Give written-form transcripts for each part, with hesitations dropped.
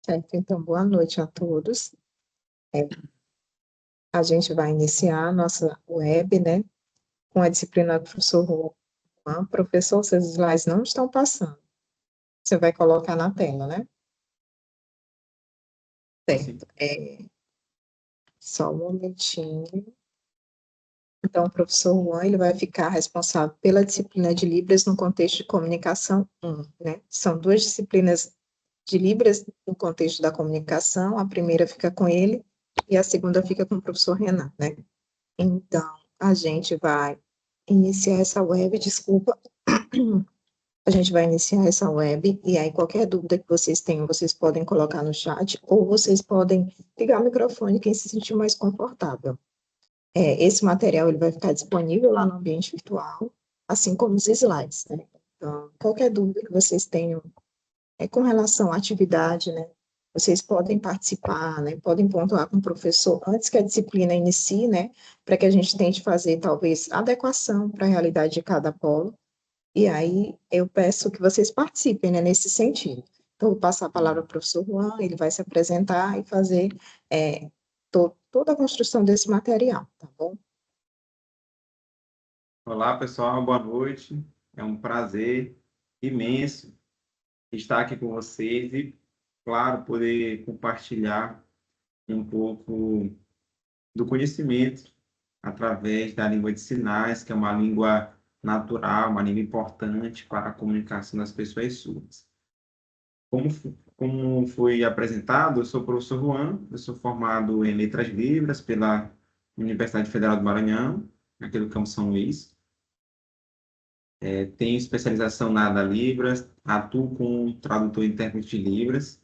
Certo, então, boa noite a todos. A gente vai iniciar a nossa web, né, com a disciplina do professor Juan. Professor, seus slides não estão passando. Você vai colocar na tela, né? Certo. Só um momentinho. Então, o professor Juan, ele vai ficar responsável pela disciplina de Libras no contexto de comunicação 1, né? São duas disciplinas de Libras no contexto da comunicação. A primeira fica com ele e a segunda fica com o professor Renan, né? Então, a gente vai iniciar essa web, desculpa. A gente vai iniciar essa web, e aí qualquer dúvida que vocês tenham, vocês podem colocar no chat, ou vocês podem ligar o microfone, quem se sentir mais confortável. Esse material ele vai ficar disponível lá no ambiente virtual, assim como os slides, né? Então, qualquer dúvida que vocês tenham com relação à atividade, né? Vocês podem participar, né? Podem pontuar com o professor antes que a disciplina inicie, né? Para que a gente tente fazer, talvez, adequação para a realidade de cada polo. E aí, eu peço que vocês participem, né, nesse sentido. Então, vou passar a palavra ao professor Juan, ele vai se apresentar e fazer toda a construção desse material, tá bom? Olá, pessoal, boa noite. É um prazer imenso estar aqui com vocês e, claro, poder compartilhar um pouco do conhecimento através da língua de sinais, que é uma língua natural, uma língua importante para a comunicação das pessoas surdas. Como foi apresentado, eu sou o professor Juan, eu sou formado em Letras Libras pela Universidade Federal do Maranhão, aqui do Campo São Luís. Tenho especialização na área da Libras, atuo como tradutor e intérprete de Libras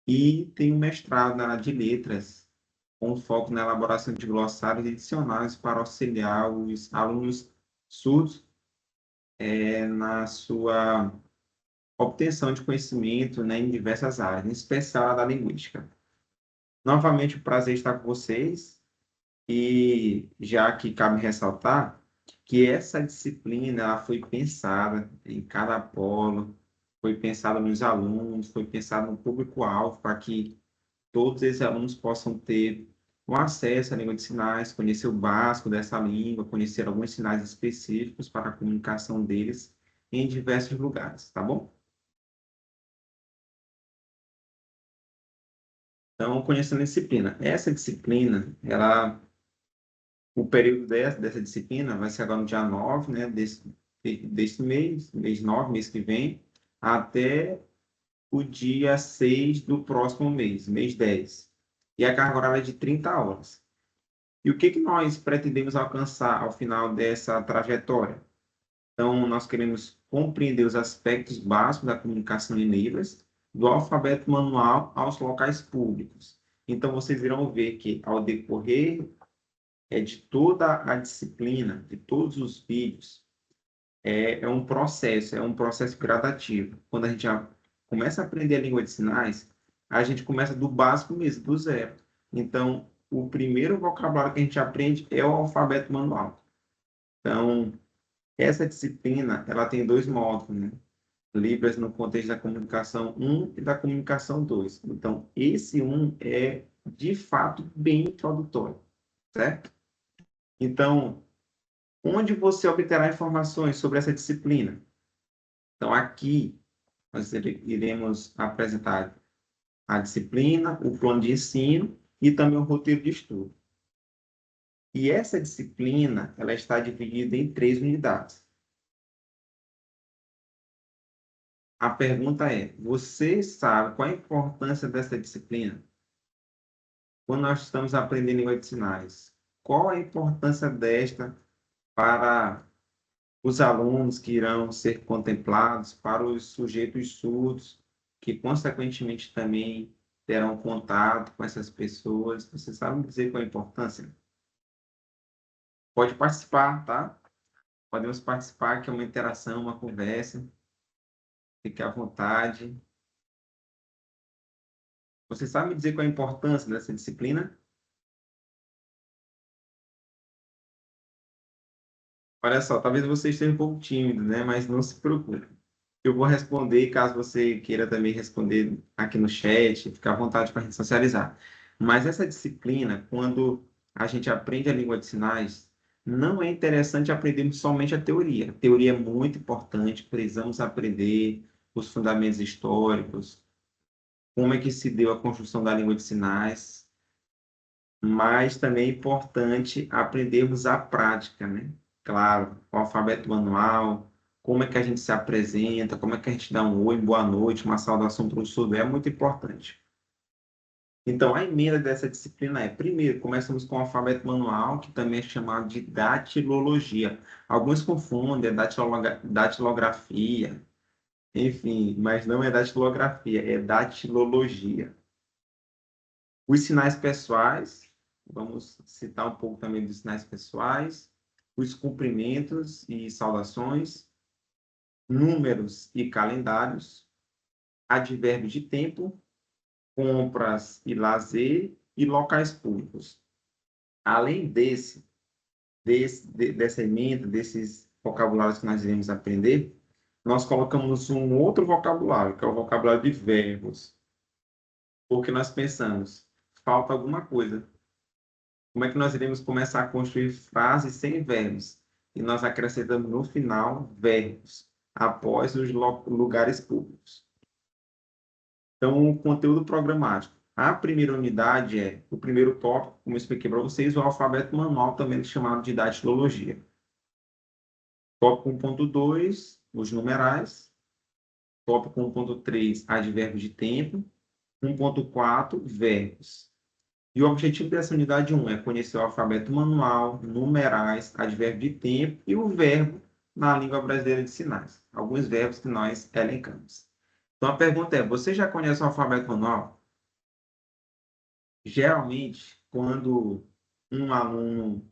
e tenho mestrado na área de Letras, com foco na elaboração de glossários e dicionários para auxiliar os alunos surdos na sua obtenção de conhecimento, né, em diversas áreas, em especial a da linguística. Novamente, o prazer estar com vocês e já que cabe ressaltar que essa disciplina ela foi pensada em cada polo, foi pensada nos alunos, foi pensada no público-alvo para que todos esses alunos possam ter um acesso à língua de sinais, conhecer o básico dessa língua, conhecer alguns sinais específicos para a comunicação deles em diversos lugares, tá bom? Então, conhecendo a disciplina. Essa disciplina, o período dessa disciplina vai ser agora no dia 9, né, desse mês 9, mês que vem, até o dia 6 do próximo mês 10. E a carga horária é de 30 horas. E o que nós pretendemos alcançar ao final dessa trajetória? Então, nós queremos compreender os aspectos básicos da comunicação em Libras, do alfabeto manual aos locais públicos. Então, vocês irão ver que, ao decorrer de toda a disciplina, de todos os vídeos, é um processo gradativo. Quando a gente já começa a aprender a língua de sinais, a gente começa do básico mesmo, do zero. Então, o primeiro vocabulário que a gente aprende é o alfabeto manual. Então, essa disciplina, ela tem dois módulos, né? Libras no contexto da comunicação 1 e da comunicação 2. Então, esse 1 é, de fato, bem introdutório, certo? Então, onde você obterá informações sobre essa disciplina? Então, aqui, nós iremos apresentar a disciplina, o plano de ensino e também o roteiro de estudo. E essa disciplina, ela está dividida em 3 unidades. A pergunta é, você sabe qual a importância dessa disciplina? Quando nós estamos aprendendo língua de sinais, qual a importância desta para os alunos que irão ser contemplados, para os sujeitos surdos, que consequentemente também terão contato com essas pessoas? Você sabe dizer qual a importância? Pode participar, tá? Podemos participar, que é uma interação, uma conversa. Fique à vontade. Você sabe me dizer qual a importância dessa disciplina? Olha só, talvez você esteja um pouco tímido, né? Mas não se preocupe. Eu vou responder, caso você queira também responder aqui no chat, fica à vontade para a gente socializar. Mas essa disciplina, quando a gente aprende a língua de sinais, não é interessante aprendermos somente a teoria. A teoria é muito importante, precisamos aprender os fundamentos históricos, como é que se deu a construção da língua de sinais, mas também é importante aprendermos a prática, né? Claro, o alfabeto manual, como é que a gente se apresenta, como é que a gente dá um oi, boa noite, uma saudação para o surdo, é muito importante. Então, a emenda dessa disciplina é, primeiro, começamos com o alfabeto manual, que também é chamado de datilologia. Alguns confundem a datilografia, enfim, mas não é datilografia, é datilologia. Os sinais pessoais, vamos citar um pouco também dos sinais pessoais, os cumprimentos e saudações, números e calendários, advérbio de tempo, compras e lazer e locais públicos. Além dessa emenda, desses vocabulários que nós iremos aprender, nós colocamos um outro vocabulário, que é o vocabulário de verbos, porque nós pensamos, falta alguma coisa. Como é que nós iremos começar a construir frases sem verbos? E nós acrescentamos no final verbos, após os lugares públicos. Então, o conteúdo programático. A primeira unidade é o primeiro tópico, como eu expliquei para vocês, o alfabeto manual, também chamado de datilologia. Tópico 1.2, os numerais. Tópico 1.3, advérbios de tempo. 1.4, verbos. E o objetivo dessa unidade 1 é conhecer o alfabeto manual, numerais, advérbio de tempo e o verbo na língua brasileira de sinais. Alguns verbos que nós elencamos. Então a pergunta é: você já conhece o alfabeto manual? Geralmente, quando um aluno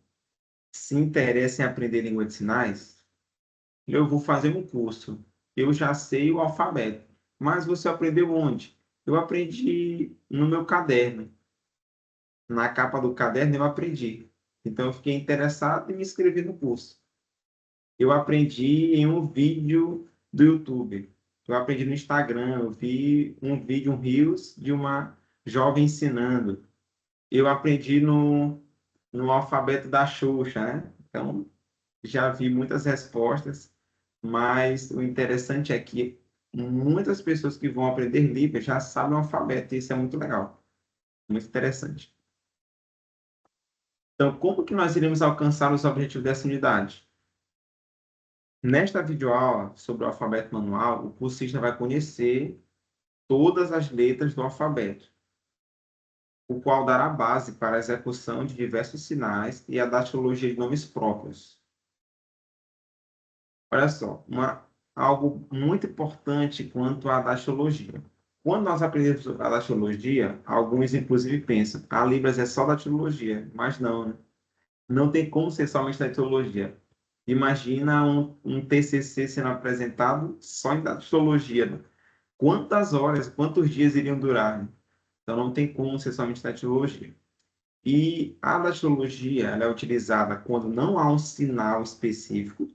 se interessa em aprender língua de sinais, eu vou fazer um curso. Eu já sei o alfabeto. Mas você aprendeu onde? Eu aprendi no meu caderno. Na capa do caderno eu aprendi. Então eu fiquei interessado e me inscrevi no curso. Eu aprendi em um vídeo do YouTube. Eu aprendi no Instagram, eu vi um vídeo, um Reels de uma jovem ensinando. Eu aprendi no alfabeto da Xuxa, né? Então já vi muitas respostas, mas o interessante é que muitas pessoas que vão aprender Libras já sabem o alfabeto, e isso é muito legal, muito interessante. Então, como que nós iremos alcançar os objetivos dessa unidade? Nesta videoaula sobre o alfabeto manual, o cursista vai conhecer todas as letras do alfabeto, o qual dará base para a execução de diversos sinais e a datilologia de nomes próprios. Olha só, algo muito importante quanto à datilologia. Quando nós aprendemos a datilologia, alguns inclusive pensam, a Libras é só datilologia, mas não, né? Não tem como ser somente datilologia. Imagina um TCC sendo apresentado só em datilologia, né? Quantas horas, quantos dias iriam durar, né? Então, não tem como ser somente datilologia. E a datilologia ela é utilizada quando não há um sinal específico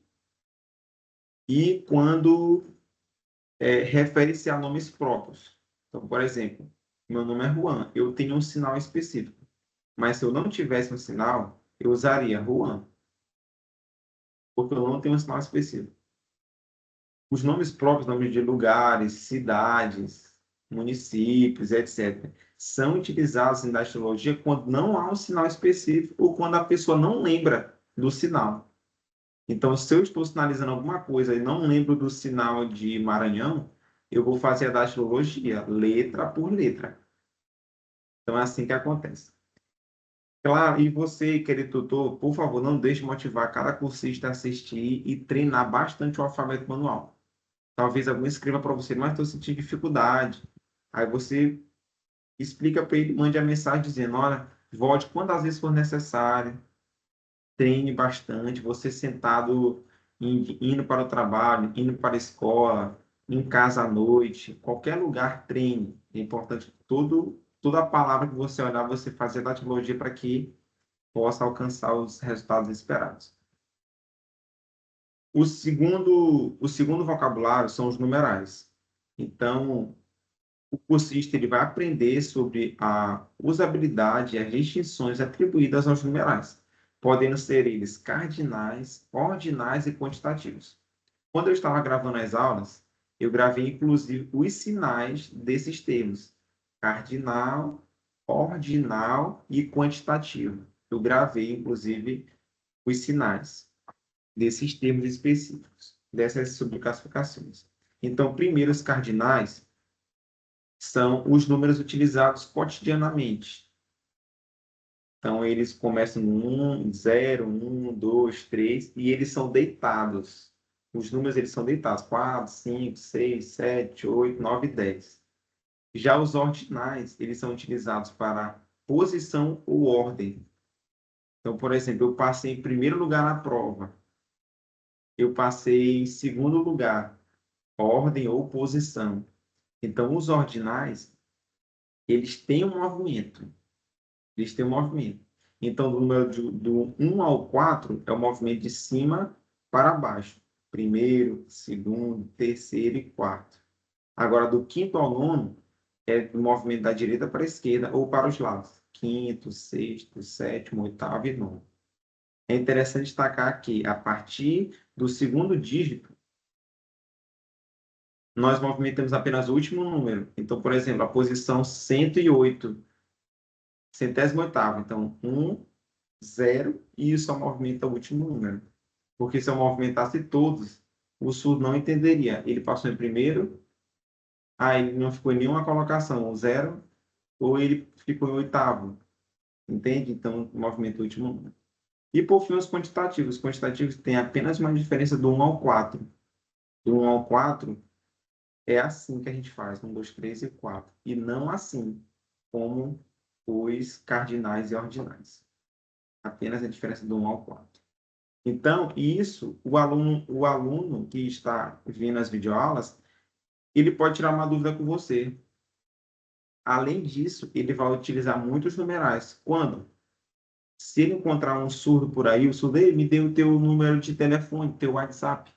e quando refere-se a nomes próprios. Então, por exemplo, meu nome é Juan, eu tenho um sinal específico. Mas se eu não tivesse um sinal, eu usaria Juan, porque eu não tenho um sinal específico. Os nomes próprios, nomes de lugares, cidades, municípios, etc., são utilizados em datilologia quando não há um sinal específico ou quando a pessoa não lembra do sinal. Então, se eu estou sinalizando alguma coisa e não lembro do sinal de Maranhão, eu vou fazer a datilologia, letra por letra. Então, é assim que acontece. Claro, e você, querido tutor, por favor, não deixe de motivar cada cursista a assistir e treinar bastante o alfabeto manual. Talvez alguém escreva para você, mas estou sentindo dificuldade. Aí você explica para ele, mande a mensagem dizendo, olha, volte quantas vezes for necessário, treine bastante, você sentado, indo para o trabalho, indo para a escola, em casa à noite, qualquer lugar, treine. É importante toda a palavra que você olhar, você fazer a datilologia para que possa alcançar os resultados esperados. O segundo vocabulário são os numerais. Então, o cursista ele vai aprender sobre a usabilidade e as distinções atribuídas aos numerais, podendo ser eles cardinais, ordinais e quantitativos. Quando eu estava gravando as aulas, eu gravei inclusive os sinais desses termos, cardinal, ordinal e quantitativo. Eu gravei inclusive os sinais desses termos específicos, dessas subclassificações. Então, primeiro, os cardinais são os números utilizados cotidianamente. Então, eles começam no 1, 0, 1, 2, 3, e eles são deitados. Os números eles são deitados, 4, 5, 6, 7, 8, 9 e 10. Já os ordinais, eles são utilizados para posição ou ordem. Então, por exemplo, eu passei em primeiro lugar na prova. Eu passei em segundo lugar, ordem ou posição. Então, os ordinais, eles têm um movimento. Eles têm um movimento. Então, do número do 1 ao 4 é o movimento de cima para baixo. Primeiro, segundo, terceiro e quarto. Agora, do quinto ao nono, é o movimento da direita para a esquerda ou para os lados. Quinto, sexto, sétimo, oitavo e nono. É interessante destacar que, a partir do segundo dígito, nós movimentamos apenas o último número. Então, por exemplo, a posição 108, centésimo oitavo. Então, 1, 0, e só movimenta o último número. Porque se eu movimentasse todos, o surdo não entenderia. Ele passou em primeiro, aí não ficou em nenhuma colocação, o 0, ou ele ficou em oitavo. Entende? Então, movimenta o último número. E, por fim, os quantitativos. Os quantitativos têm apenas uma diferença do 1 ao 4. Do 1 ao 4, é assim que a gente faz, 1, 2, 3 e 4. E não assim como os cardinais e ordinais. Apenas a diferença do 1 ao 4. Então, isso, o aluno que está vendo as videoaulas, ele pode tirar uma dúvida com você. Além disso, ele vai utilizar muitos numerais. Quando? Se ele encontrar um surdo por aí, o surdo, me dê o teu número de telefone, teu WhatsApp.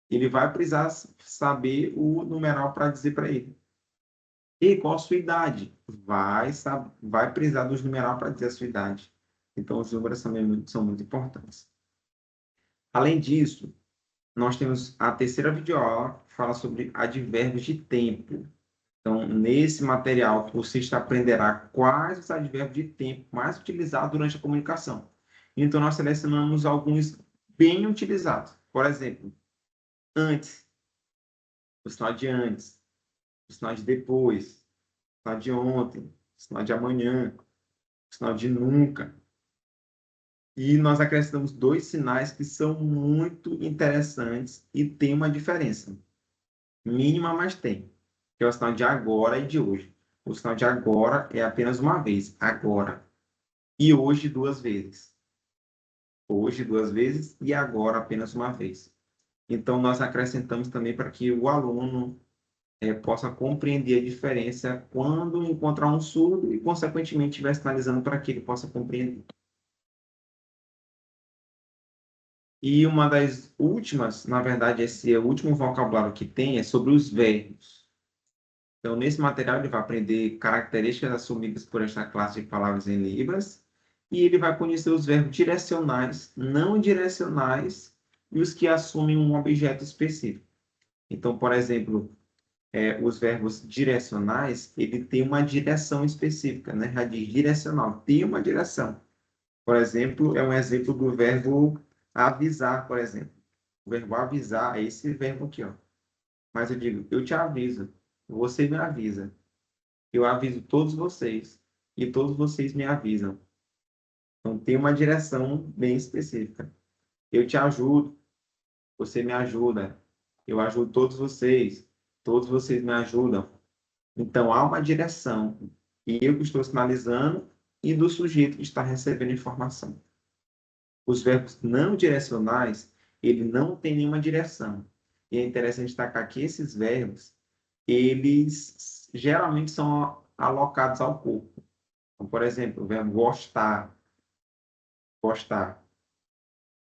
Ele vai precisar saber o numeral para dizer para ele. E qual a sua idade? Vai precisar dos numerais para dizer a sua idade. Então, os números são muito importantes. Além disso, nós temos a terceira videoaula, que fala sobre advérbios de tempo. Então, nesse material, você aprenderá quais os advérbios de tempo mais utilizados durante a comunicação. Então, nós selecionamos alguns bem utilizados. Por exemplo, antes, o sinal de antes, o sinal de depois, o sinal de ontem, o sinal de amanhã, o sinal de nunca. E nós acrescentamos dois sinais que são muito interessantes e têm uma diferença. Mínima, mas tem. Que é o sinal de agora e de hoje. O sinal de agora é apenas uma vez, agora. E hoje, duas vezes. Hoje, duas vezes e agora, apenas uma vez. Então, nós acrescentamos também para que o aluno possa compreender a diferença quando encontrar um surdo e, consequentemente, estiver sinalizando para que ele possa compreender. E uma das últimas, na verdade, esse é o último vocabulário que tem, é sobre os verbos. Então, nesse material, ele vai aprender características assumidas por esta classe de palavras em Libras, e ele vai conhecer os verbos direcionais, não direcionais e os que assumem um objeto específico. Então, por exemplo, os verbos direcionais, ele tem uma direção específica, né? Já diz direcional, tem uma direção. Por exemplo, é um exemplo do verbo avisar, por exemplo. O verbo avisar é esse verbo aqui, ó. Mas eu digo, eu te aviso, você me avisa. Eu aviso todos vocês e todos vocês me avisam. Então, tem uma direção bem específica. Eu te ajudo, você me ajuda. Eu ajudo todos vocês me ajudam. Então, há uma direção. E eu que estou sinalizando e do sujeito que está recebendo informação. Os verbos não direcionais, ele não tem nenhuma direção. E é interessante destacar que esses verbos, eles geralmente são alocados ao corpo. Então, por exemplo, o verbo gostar. Gostar.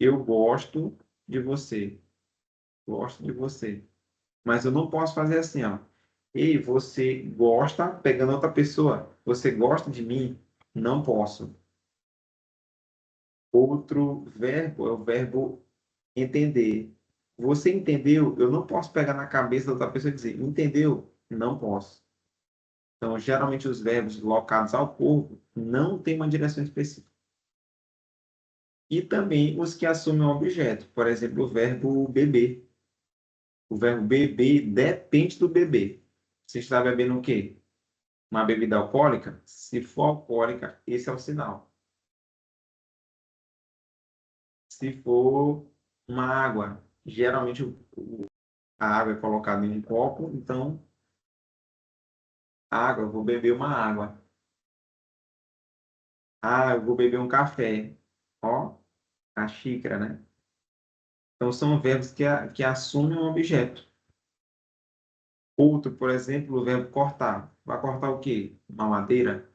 Eu gosto de você. Gosto de você. Mas eu não posso fazer assim, ó. Ei, você gosta, pegando outra pessoa. Você gosta de mim? Não posso. Outro verbo é o verbo entender. Você entendeu? Eu não posso pegar na cabeça da outra pessoa e dizer, entendeu? Não posso. Então, geralmente, os verbos locados ao corpo não têm uma direção específica. E também os que assumem um objeto. Por exemplo, o verbo beber. O verbo beber depende do beber. Você está bebendo o quê? Uma bebida alcoólica? Se for alcoólica, esse é o sinal. Se for uma água, geralmente a água é colocada em um copo, então água, eu vou beber uma água. Ah, eu vou beber um café. Ó, a xícara, né? Então são verbos que assumem um objeto. Outro, por exemplo, o verbo cortar. Vai cortar o quê? Uma madeira?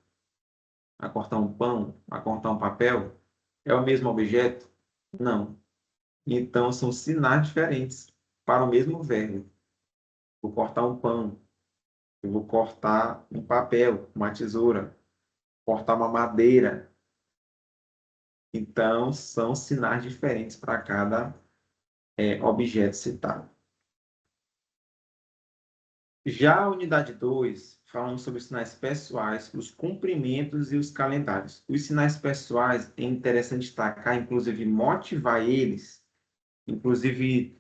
Vai cortar um pão? Vai cortar um papel? É o mesmo objeto? Não. Então, são sinais diferentes para o mesmo verbo. Vou cortar um pão, eu vou cortar um papel, uma tesoura, cortar uma madeira. Então, são sinais diferentes para cada objeto citado. Já a unidade 2, falamos sobre os sinais pessoais, os cumprimentos e os calendários. Os sinais pessoais é interessante destacar, inclusive motivar eles, inclusive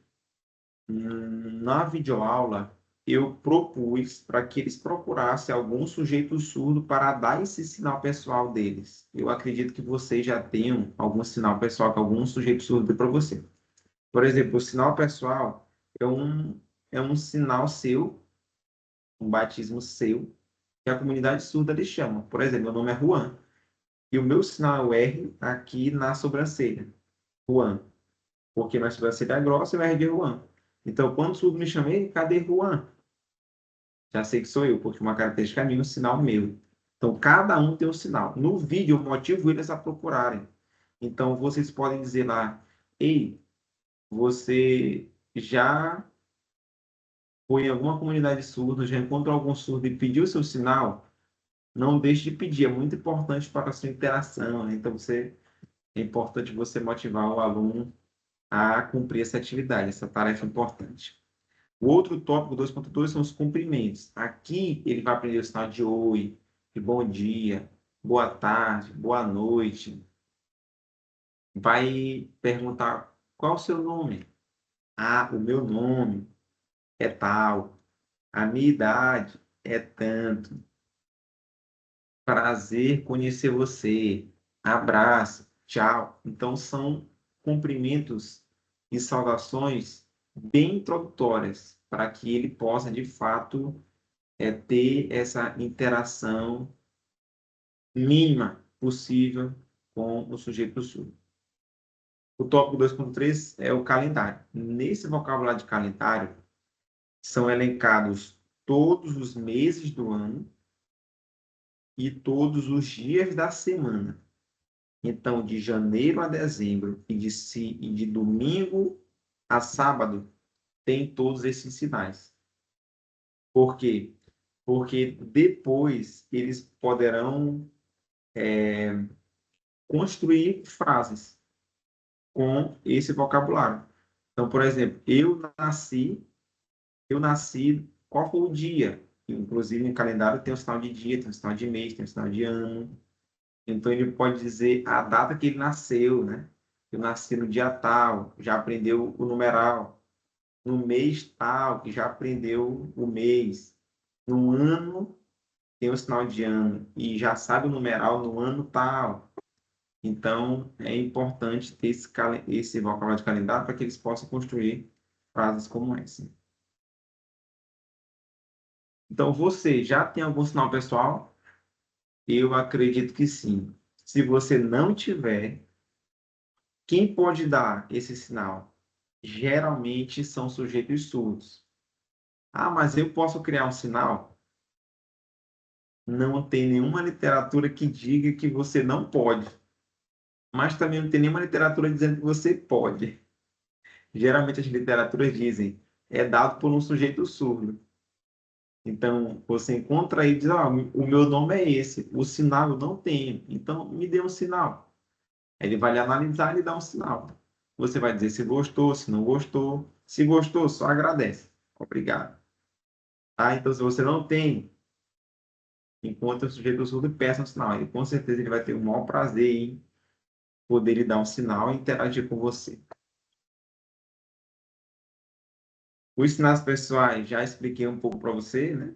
na videoaula, eu propus para que eles procurassem algum sujeito surdo para dar esse sinal pessoal deles. Eu acredito que vocês já tenham algum sinal pessoal que algum sujeito surdo dê para você. Por exemplo, o sinal pessoal é um sinal seu, um batismo seu, que a comunidade surda lhe chama. Por exemplo, meu nome é Juan, e o meu sinal é o R aqui na sobrancelha, Juan, porque minha sobrancelha é grossa e o R de Juan. Então, quando o surdo me chama, "Ei, cadê Juan?" Já sei que sou eu, porque uma característica minha é um sinal meu. Então, cada um tem um sinal. No vídeo, eu motivo eles a procurarem. Então, vocês podem dizer lá, ei, você já foi em alguma comunidade surda, já encontrou algum surdo e pediu seu sinal? Não deixe de pedir, é muito importante para a sua interação, né? Então, é importante você motivar o aluno a cumprir essa atividade, essa tarefa importante. O outro tópico 2.2 são os cumprimentos. Aqui ele vai aprender o sinal de oi, de bom dia, boa tarde, boa noite. Vai perguntar qual o seu nome. Ah, o meu nome é tal. A minha idade é tanto. Prazer conhecer você. Abraço, tchau. Então são cumprimentos e saudações bem introdutórias para que ele possa de fato ter essa interação mínima possível com o sujeito surdo. O tópico 2.3 é o calendário. Nesse vocabulário de calendário, são elencados todos os meses do ano e todos os dias da semana. Então, de janeiro a dezembro e de domingo a sábado, tem todos esses sinais. Por quê? Porque depois eles poderão construir frases com esse vocabulário. Então, por exemplo, eu nasci, qual foi o dia? Inclusive, no calendário tem o sinal de dia, tem o sinal de mês, tem o sinal de ano. Então, ele pode dizer a data que ele nasceu, né? Eu nasci no dia tal, já aprendeu o numeral. No mês tal, que já aprendeu o mês. No ano, tem o sinal de ano e já sabe o numeral no ano tal. Então, é importante ter esse vocabulário de calendário para que eles possam construir frases como essa. Então, você já tem algum sinal pessoal? Eu acredito que sim. Se você não tiver, quem pode dar esse sinal? Geralmente são sujeitos surdos. Ah, mas eu posso criar um sinal? Não tem nenhuma literatura que diga que você não pode. Mas também não tem nenhuma literatura dizendo que você pode. Geralmente as literaturas dizem, é dado por um sujeito surdo. Então, você encontra aí e diz, o meu nome é esse, o sinal eu não tenho, então me dê um sinal. Ele vai lhe analisar e lhe dar um sinal. Você vai dizer se gostou, se não gostou. Se gostou, só agradece. Obrigado. Então, se você não tem, encontre o sujeito surdo e peça um sinal. E com certeza ele vai ter o maior prazer em poder lhe dar um sinal e interagir com você. Os sinais pessoais, já expliquei um pouco para você, né?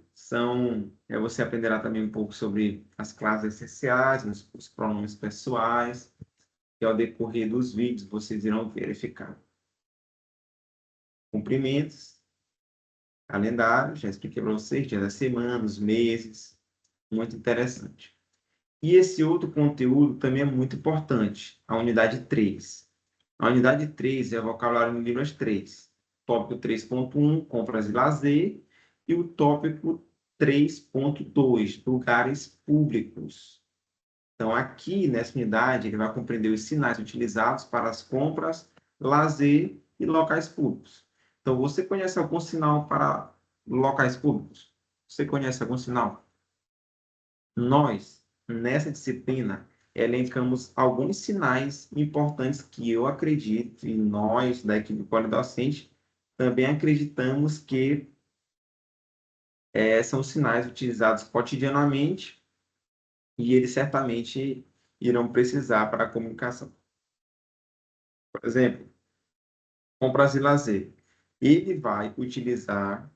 Você aprenderá também um pouco sobre as classes essenciais, os pronomes pessoais, e ao decorrer dos vídeos vocês irão verificar. Cumprimentos, calendário, já expliquei para vocês, dia da semana, os meses, muito interessante. E esse outro conteúdo também é muito importante, a unidade 3. A unidade 3 é o vocabulário no Libras 3. Tópico 3.1, compras e lazer, e o tópico 3.2, lugares públicos. Então, aqui nessa unidade, ele vai compreender os sinais utilizados para as compras, lazer e locais públicos. Então, você conhece algum sinal para locais públicos? Você conhece algum sinal? Nós, nessa disciplina, elencamos alguns sinais importantes que eu acredito, e nós, da equipe polidocente, também acreditamos que são sinais utilizados cotidianamente e eles certamente irão precisar para a comunicação. Por exemplo, compras e lazer. Ele vai utilizar,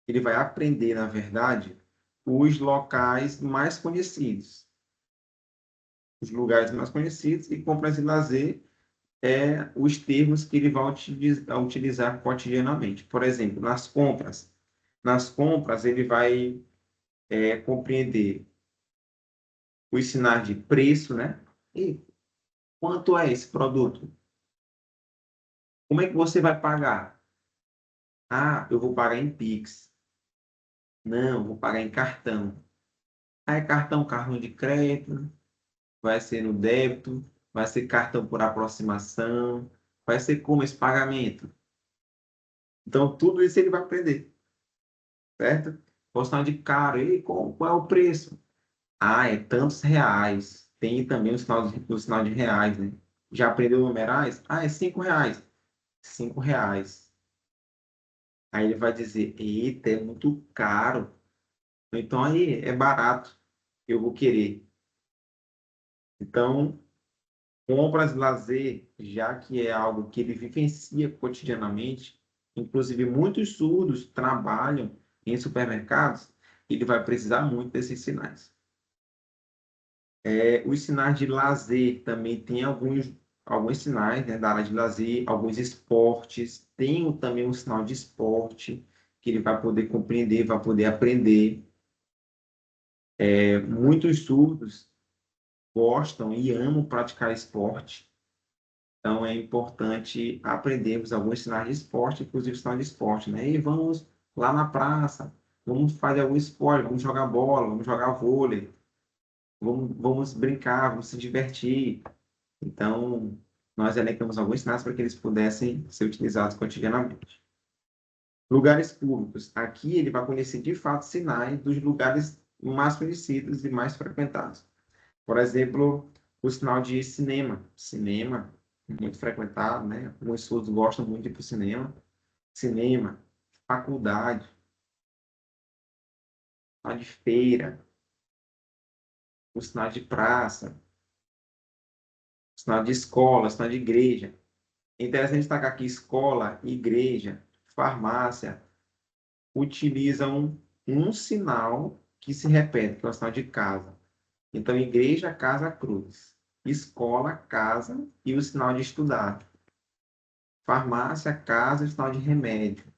ele vai aprender, na verdade, os locais mais conhecidos. Os lugares mais conhecidos e compras e lazer os termos que ele vai utilizar cotidianamente. Por exemplo, nas compras. Nas compras, ele vai compreender os sinais de preço, né? E quanto é esse produto? Como é que você vai pagar? Eu vou pagar em Pix. Não, vou pagar em cartão. É cartão de crédito, vai ser no débito, vai ser cartão por aproximação, vai ser como esse pagamento. Então, tudo isso ele vai aprender, certo? O sinal de caro, e qual é o preço? É tantos reais. Tem também o sinal de reais, né? Já aprendeu numerais? É R$ 5. R$ 5. Aí ele vai dizer, eita, é muito caro. Então aí é barato, eu vou querer. Então, compras, lazer, já que é algo que ele vivencia cotidianamente, inclusive muitos surdos trabalham em supermercados, ele vai precisar muito desses sinais. Os sinais de lazer também tem alguns sinais, né, da área de lazer, alguns esportes, tem também um sinal de esporte que ele vai poder compreender, vai poder aprender. Muitos surdos gostam e amam praticar esporte. Então, é importante aprendermos alguns sinais de esporte, inclusive sinal de esporte, né? E vamos lá na praça, vamos fazer algum esporte, vamos jogar bola, vamos jogar vôlei, vamos brincar, vamos se divertir. Então, nós elencamos alguns sinais para que eles pudessem ser utilizados cotidianamente. Lugares públicos. Aqui ele vai conhecer, de fato, sinais dos lugares mais conhecidos e mais frequentados. Por exemplo, o sinal de cinema. Cinema, muito frequentado, né? Alguns surdos gostam muito de ir para o cinema. Cinema, faculdade, sinal de feira, o sinal de praça, o sinal de escola, o sinal de igreja. É interessante destacar aqui escola, igreja, farmácia, utilizam um sinal que se repete, que é o sinal de casa. Então, igreja, casa, cruz. Escola, casa e o sinal de estudar. Farmácia, casa, sinal de remédio.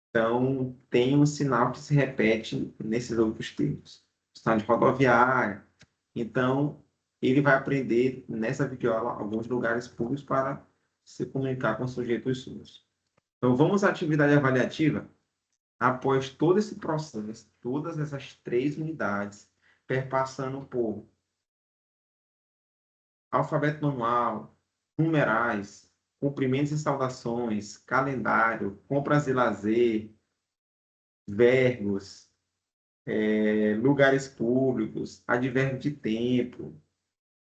Então, tem um sinal que se repete nesses outros termos. Sinal de rodoviária. Então, ele vai aprender nessa videoaula alguns lugares públicos para se comunicar com sujeitos surdos. Então, vamos à atividade avaliativa. Após todo esse processo, todas essas 3 unidades, perpassando por alfabeto manual, numerais, cumprimentos e saudações, calendário, compras e lazer, verbos, lugares públicos, advérbio de tempo.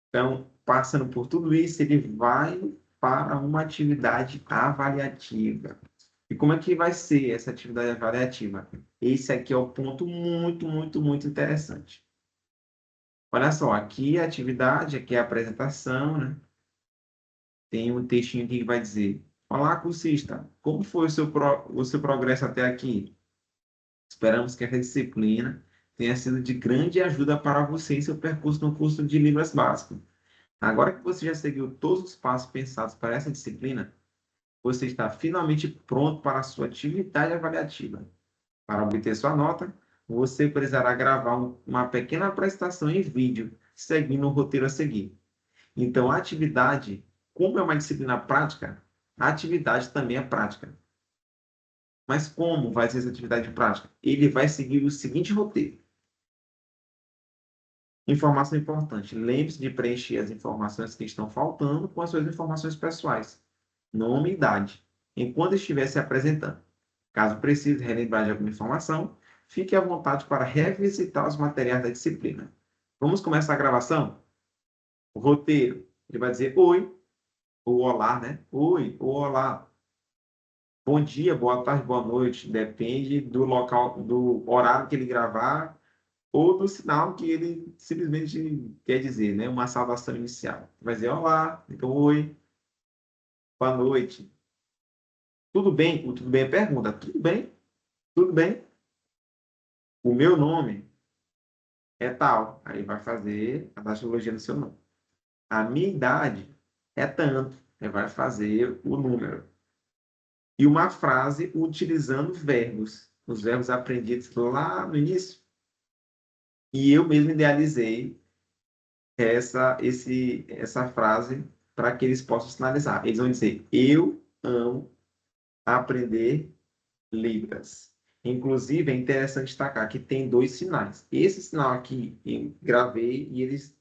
Então, passando por tudo isso, ele vai para uma atividade avaliativa. E como é que vai ser essa atividade avaliativa? Esse aqui é o ponto muito, muito, muito interessante. Olha só, aqui a atividade, aqui é a apresentação, né? Tem um textinho aqui que vai dizer: olá, cursista, como foi o seu progresso até aqui? Esperamos que essa disciplina tenha sido de grande ajuda para você em seu percurso no curso de Libras Básico. Agora que você já seguiu todos os passos pensados para essa disciplina, você está finalmente pronto para a sua atividade avaliativa. Para obter sua nota, você precisará gravar uma pequena apresentação em vídeo, seguindo o roteiro a seguir. Então, a atividade, como é uma disciplina prática, a atividade também é prática. Mas como vai ser essa atividade prática? Ele vai seguir o seguinte roteiro. Informação importante. Lembre-se de preencher as informações que estão faltando com as suas informações pessoais, nome e idade, enquanto estiver se apresentando. Caso precise relembrar de alguma informação, fique à vontade para revisitar os materiais da disciplina. Vamos começar a gravação? O roteiro. Ele vai dizer oi, ou olá, né? Oi, ou olá. Bom dia, boa tarde, boa noite. Depende do local, do horário que ele gravar ou do sinal que ele simplesmente quer dizer, né? Uma saudação inicial. Vai dizer olá, então oi, boa noite. Tudo bem? O tudo bem é pergunta. Tudo bem? Tudo bem? O meu nome é tal. Aí vai fazer a datilologia do seu nome. A minha idade é tanto. Aí vai fazer o número. E uma frase utilizando verbos. Os verbos aprendidos lá no início. E eu mesmo idealizei essa frase para que eles possam sinalizar. Eles vão dizer: eu amo aprender Libras. Inclusive, é interessante destacar que tem dois sinais. Esse sinal aqui eu gravei e eles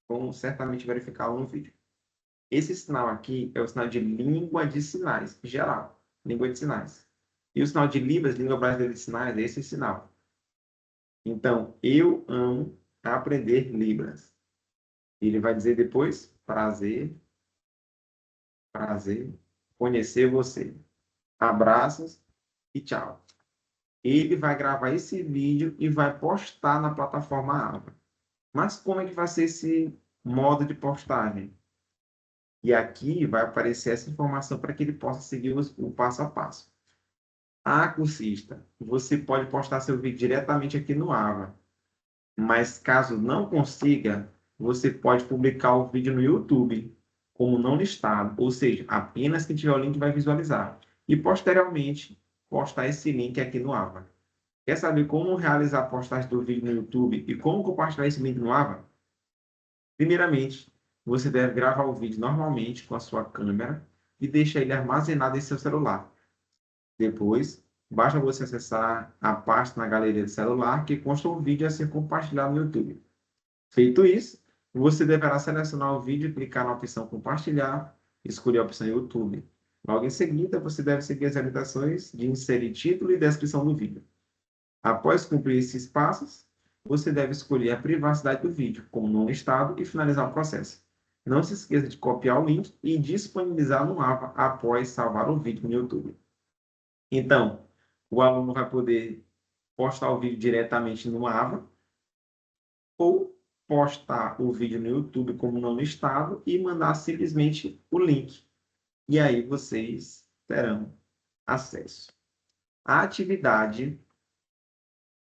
vão certamente verificá-lo no vídeo. Esse sinal aqui é o sinal de língua de sinais, geral, língua de sinais. E o sinal de Libras, língua brasileira de sinais, é esse sinal. Então, eu amo aprender Libras. Ele vai dizer depois: prazer, prazer, conhecer você. Abraços e tchau. Ele vai gravar esse vídeo e vai postar na plataforma Ava. Mas como é que vai ser esse modo de postagem? E aqui vai aparecer essa informação para que ele possa seguir o passo a passo. Ah, cursista, você pode postar seu vídeo diretamente aqui no Ava. Mas caso não consiga, você pode publicar o vídeo no YouTube, como não listado, ou seja, apenas quem tiver o link vai visualizar. E posteriormente, postar esse link aqui no Ava. Quer saber como realizar a postagem do vídeo no YouTube e como compartilhar esse link no Ava? Primeiramente, você deve gravar o vídeo normalmente com a sua câmera e deixar ele armazenado em seu celular. Depois, basta você acessar a pasta na galeria do celular que consta o vídeo a ser compartilhado no YouTube. Feito isso, você deverá selecionar o vídeo e clicar na opção compartilhar, escolher a opção YouTube. Logo em seguida, você deve seguir as orientações de inserir título e descrição do vídeo. Após cumprir esses passos, você deve escolher a privacidade do vídeo como não listado e finalizar o processo. Não se esqueça de copiar o link e disponibilizar no Ava após salvar o vídeo no YouTube. Então, o aluno vai poder postar o vídeo diretamente no Ava ou postar o vídeo no YouTube como não listado e mandar simplesmente o link. E aí vocês terão acesso. A atividade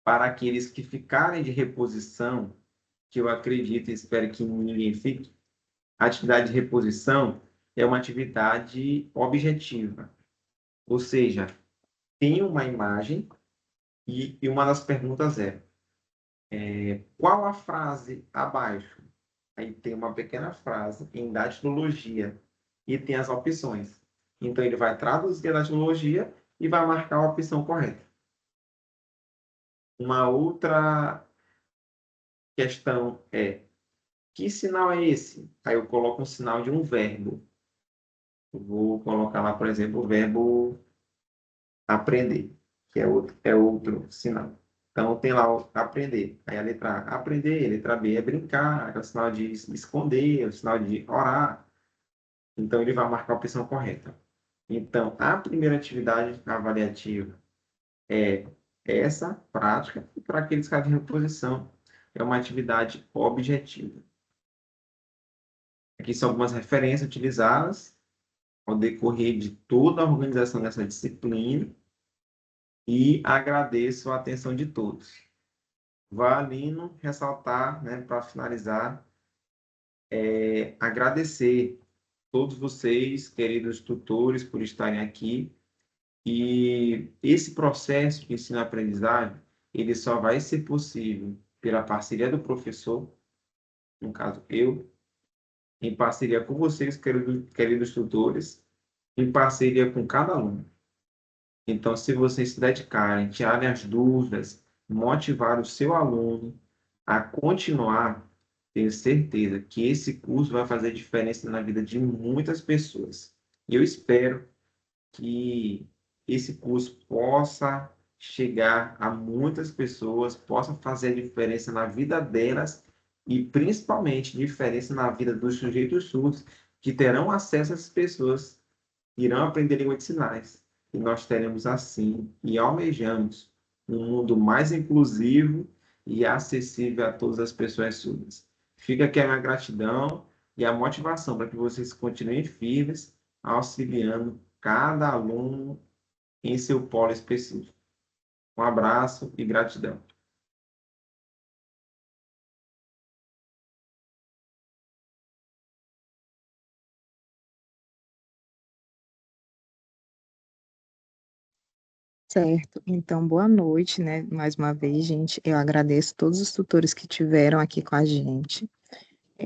para aqueles que ficarem de reposição, que eu acredito e espero que ninguém fique, a atividade de reposição é uma atividade objetiva. Ou seja, tem uma imagem e uma das perguntas qual a frase abaixo? Aí tem uma pequena frase em datilologia e tem as opções. Então, ele vai traduzir a datilologia e vai marcar a opção correta. Uma outra questão é: que sinal é esse? Aí eu coloco um sinal de um verbo. Eu vou colocar lá, por exemplo, o verbo aprender, que é outro sinal. Então, tem lá o aprender. Aí a letra A, aprender. A letra B é brincar, é o sinal de esconder, é o sinal de orar. Então, ele vai marcar a opção correta. Então, a primeira atividade avaliativa é essa prática, e para aqueles casos de reposição, é uma atividade objetiva. Aqui são algumas referências utilizadas ao decorrer de toda a organização dessa disciplina e agradeço a atenção de todos. Valino ressaltar, né, para finalizar, agradecer todos vocês, queridos tutores, por estarem aqui. E esse processo de ensino-aprendizagem, ele só vai ser possível pela parceria do professor, no caso eu, em parceria com vocês, queridos tutores, em parceria com cada aluno. Então, se vocês se dedicarem, tirarem as dúvidas, motivar o seu aluno a continuar, tenho certeza que esse curso vai fazer diferença na vida de muitas pessoas. E eu espero que esse curso possa chegar a muitas pessoas, possa fazer a diferença na vida delas e principalmente diferença na vida dos sujeitos surdos que terão acesso a essas pessoas, irão aprender língua de sinais. E nós teremos assim e almejamos um mundo mais inclusivo e acessível a todas as pessoas surdas. Fica aqui a minha gratidão e a motivação para que vocês continuem firmes, auxiliando cada aluno em seu polo específico. Um abraço e gratidão. Certo, então boa noite, né? Mais uma vez, gente, eu agradeço todos os tutores que tiveram aqui com a gente.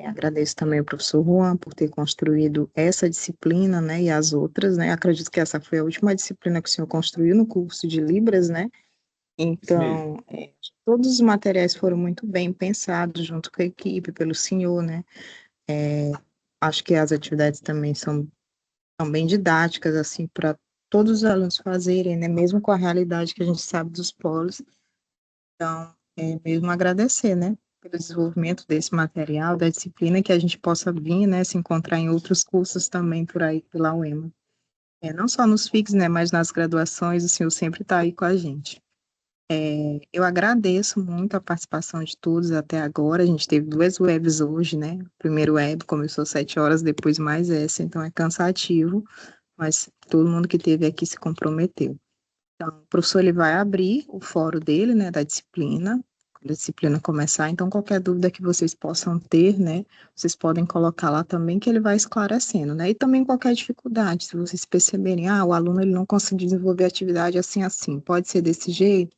Agradeço também ao professor Juan por ter construído essa disciplina, né, e as outras, né? Acredito que essa foi a última disciplina que o senhor construiu no curso de Libras, né? Isso mesmo. Então, todos os materiais foram muito bem pensados junto com a equipe, pelo senhor, né? Acho que as atividades também são bem didáticas, assim, para todos os alunos fazerem, né? Mesmo com a realidade que a gente sabe dos polos. Então, mesmo agradecer, né? Pelo desenvolvimento desse material, da disciplina, que a gente possa vir, né? Se encontrar em outros cursos também por aí, pela UEMA. Não só nos FICs, né? Mas nas graduações, o senhor sempre está aí com a gente. Eu agradeço muito a participação de todos até agora. A gente teve 2 webs hoje, né? O primeiro web começou às 7 horas, depois mais essa, então é cansativo, mas todo mundo que esteve aqui se comprometeu. Então, o professor ele vai abrir o fórum dele, né, da disciplina, quando a disciplina começar. Então, qualquer dúvida que vocês possam ter, né, vocês podem colocar lá também, que ele vai esclarecendo, né? E também qualquer dificuldade, se vocês perceberem, o aluno ele não conseguiu desenvolver a atividade assim, pode ser desse jeito,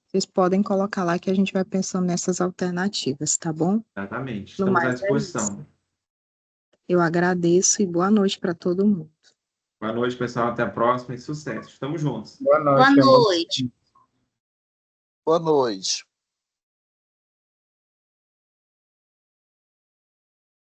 vocês podem colocar lá que a gente vai pensando nessas alternativas, tá bom? Exatamente. No Estamos à mais, é isso. disposição. Eu agradeço e boa noite para todo mundo. Boa noite, pessoal. Até a próxima e sucesso. Estamos juntos. Boa Boa noite, noite. Boa noite.